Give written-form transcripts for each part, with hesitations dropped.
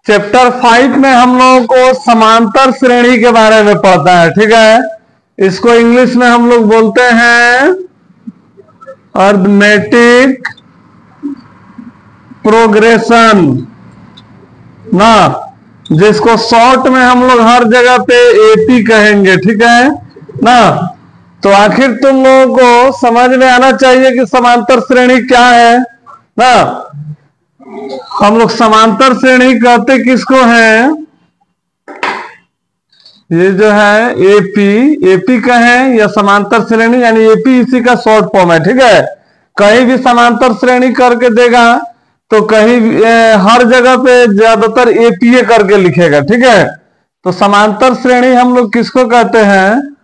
Chapter 5 में हम लोगों को समांतर श्रेणी के बारे में पढ़ता है। ठीक है, इसको इंग्लिश में हम लोग बोलते हैं अरिथमेटिक प्रोग्रेशन ना, जिसको शॉर्ट में हम लोग हर जगह पे एपी कहेंगे। ठीक है ना, तो आखिर तुम लोगों को समझ में आना चाहिए कि समांतर श्रेणी क्या है ना। हम लोग समांतर श्रेणी कहते किसको हैं? ये जो है एपी कहें या समांतर श्रेणी, यानी एपी इसी का शॉर्ट फॉर्म है। ठीक है, कहीं भी समांतर श्रेणी करके देगा तो कहीं हर जगह पे ज्यादातर एपीए करके लिखेगा। ठीक है, तो समांतर श्रेणी हम लोग किसको कहते हैं?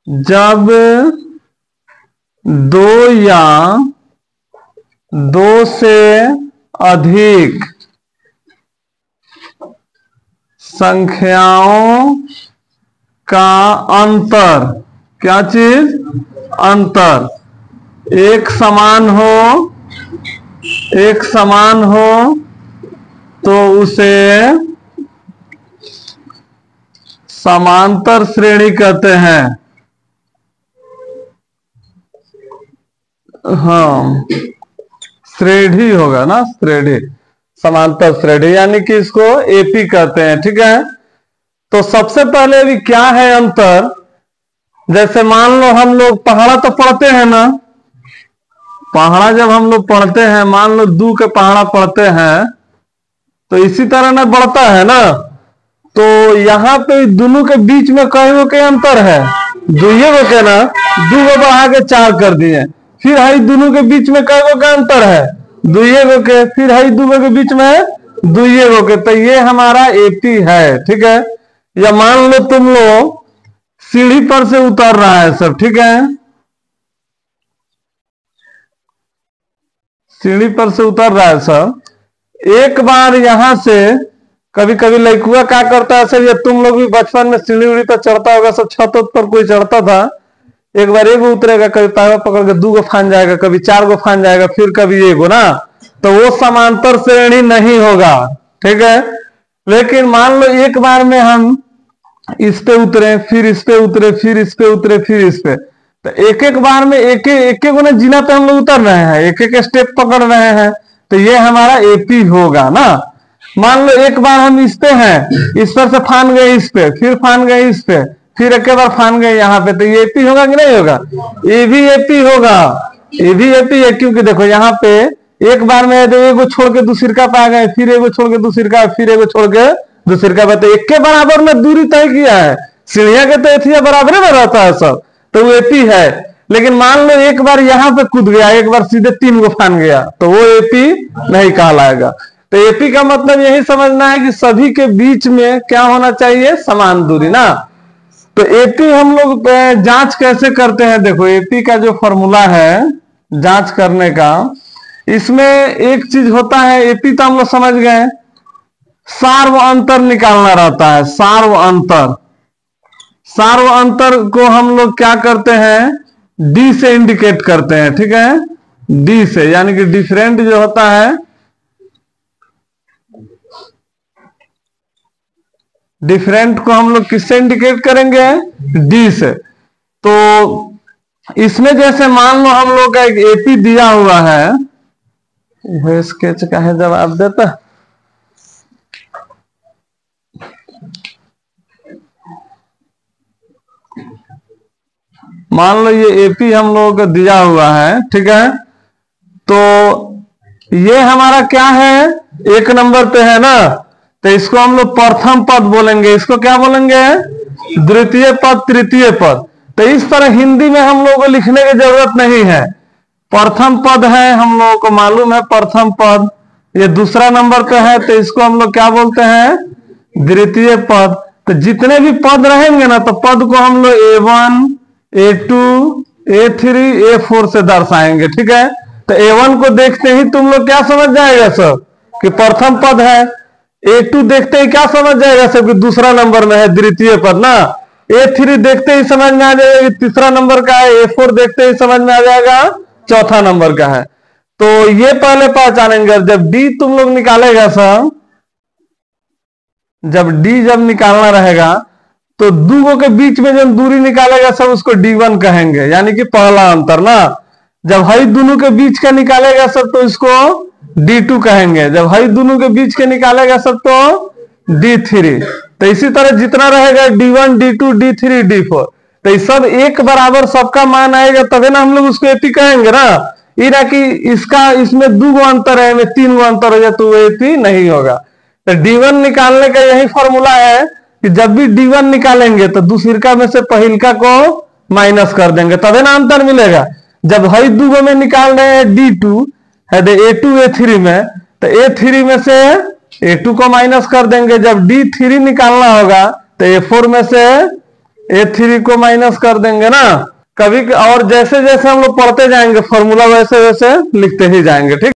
जब दो या दो से अधिक संख्याओं का अंतर, क्या चीज? अंतर एक समान हो तो उसे समांतर श्रेणी कहते हैं। हाँ, श्रेणी होगा ना, श्रेणी, समांतर श्रेणी, यानी कि इसको एपी कहते हैं। ठीक है, तो सबसे पहले भी क्या है अंतर? जैसे मान लो हम लोग पहाड़ा तो पढ़ते हैं ना, पहाड़ा जब हम लोग पढ़ते हैं, मान लो 2 के पहाड़ा पढ़ते हैं तो इसी तरह ना बढ़ता है ना। तो यहाँ पे दोनों के बीच में कई गो के अंतर है, 2 गो के ना, 2 गो बढ़ा के 4 कर दिए। फिर है दोनों के बीच में कई गो का अंतर है, 2 गो के, फिर है 2 गो के बीच में 2 गो के, तो ये हमारा एपी है। ठीक है, या मान लो तुम लोग सीढ़ी पर से उतर रहा है सब। ठीक है, सीढ़ी पर से उतर रहा है सब, एक बार यहां से कभी कभी लड़कुआ क्या करता है सर, ये तुम लोग भी बचपन में सीढ़ी उड़ी पर चढ़ता होगा सब, छत पर कोई चढ़ता था, एक बार एगो उतरेगा, कभी पैर पकड़ के 2 गो फान जाएगा, कभी 4 गो फान जाएगा, फिर कभी एगो ना, तो वो समांतर श्रेणी नहीं होगा। ठीक है, लेकिन मान लो एक बार में हम इस पे उतरे, फिर इस पे उतरे, फिर इस पे उतरे, फिर इस पे, तो एक एक बार में एक गो ना जीना पे हम लोग उतर रहे हैं, एक एक स्टेप पकड़ रहे हैं, तो ये हमारा एपी होगा ना। मान लो एक बार हम इस पे हैं, इस पर से फान गए इस पे, फिर फान गए इस पे, फिर एक बार फान गए यहाँ पे, तो ये एपी होगा कि नहीं होगा? ये भी एपी होगा, ये भी एपी है, क्योंकि देखो यहाँ पे एक बार में तो एगो छोड़ के दूसरी पे आ गए, फिर एगो छोड़ के दूसरी का, फिर एगो छोड़ के दूसरी का, तो एक के बराबर में दूरी तय किया है। सीढ़िया के तो एथिया बराबर में रहता है सब, तो वो एपी है। लेकिन मान लो एक बार यहाँ पे कूद गया, एक बार सीधे 3 गो फान गया, तो वो एपी नहीं कहलाएगा। तो एपी का मतलब यही समझना है कि सभी के बीच में क्या होना चाहिए? समान दूरी ना। तो एपी हम लोग जांच कैसे करते हैं? देखो एपी का जो फॉर्मूला है जांच करने का, इसमें एक चीज होता है, एपी तो हम लोग समझ गए, सार्व अंतर निकालना रहता है। सार्व अंतर को हम लोग क्या करते हैं? डी से इंडिकेट करते हैं। ठीक है, डी से, यानी कि डिफरेंट जो होता है, डिफरेंट को हम लोग किससे इंडिकेट करेंगे? डी से। तो इसमें जैसे मान लो हम लोग का एक एपी दिया हुआ है, यह स्केच का है जवाब देता, मान लो ये एपी हम लोगों को दिया हुआ है। ठीक है, तो ये हमारा क्या है? 1 नंबर पे है ना, तो इसको हम लोग प्रथम पद बोलेंगे, इसको क्या बोलेंगे? द्वितीय पद, तृतीय पद। तो इस तरह हिंदी में हम लोगों को लिखने की जरूरत नहीं है, प्रथम पद है, हम लोगों को मालूम है प्रथम पद, ये दूसरा नंबर पे है, तो इसको हम लोग क्या बोलते हैं? द्वितीय पद। तो जितने भी पद रहेंगे ना, तो पद को हम लोग A1, A2, A3, A4 से दर्शाएंगे। ठीक है, तो A1 को देखते ही तुम लोग क्या समझ जाएगा सब कि प्रथम पद है, A2 देखते ही क्या समझ जाएगा सब कि दूसरा नंबर में है, द्वितीय पद ना, A3 देखते ही समझ में आ जाएगा कि तीसरा नंबर का है, A4 देखते ही समझ में आ जाएगा चौथा नंबर का है। तो ये पहले पहचानेंगे, जब डी तुम लोग निकालेगा सब जब निकालना रहेगा तो दो के बीच में जो दूरी निकालेगा सब उसको D1 कहेंगे, यानी कि पहला अंतर ना। जब हई दोनों के बीच का निकालेगा सब तो इसको D2 कहेंगे। जब हई दोनों के बीच के निकालेगा सब तो D3। तो इसी तरह जितना रहेगा D1 D2 D3 D4, तो ये सब एक बराबर सबका मान आएगा तभी ना हम लोग उसको एपी कहेंगे ना। ये ना कि इसका इसमें 2 अंतर है, 3 अंतर हो जाए तो वो एपी नहीं होगा। तो D1 निकालने का यही फॉर्मूला है कि जब भी D1 निकालेंगे तो दूसरिका में से पहिलका को माइनस कर देंगे तभी ना अंतर मिलेगा। जब हई 2 में निकाल रहे हैं D2 है A2 A3 में, तो A3 में से A2 को माइनस कर देंगे। जब D3 निकालना होगा तो A4 में से A3 को माइनस कर देंगे ना। कभी और जैसे जैसे हम लोग पढ़ते जाएंगे फॉर्मूला वैसे वैसे लिखते ही जाएंगे, ठीक।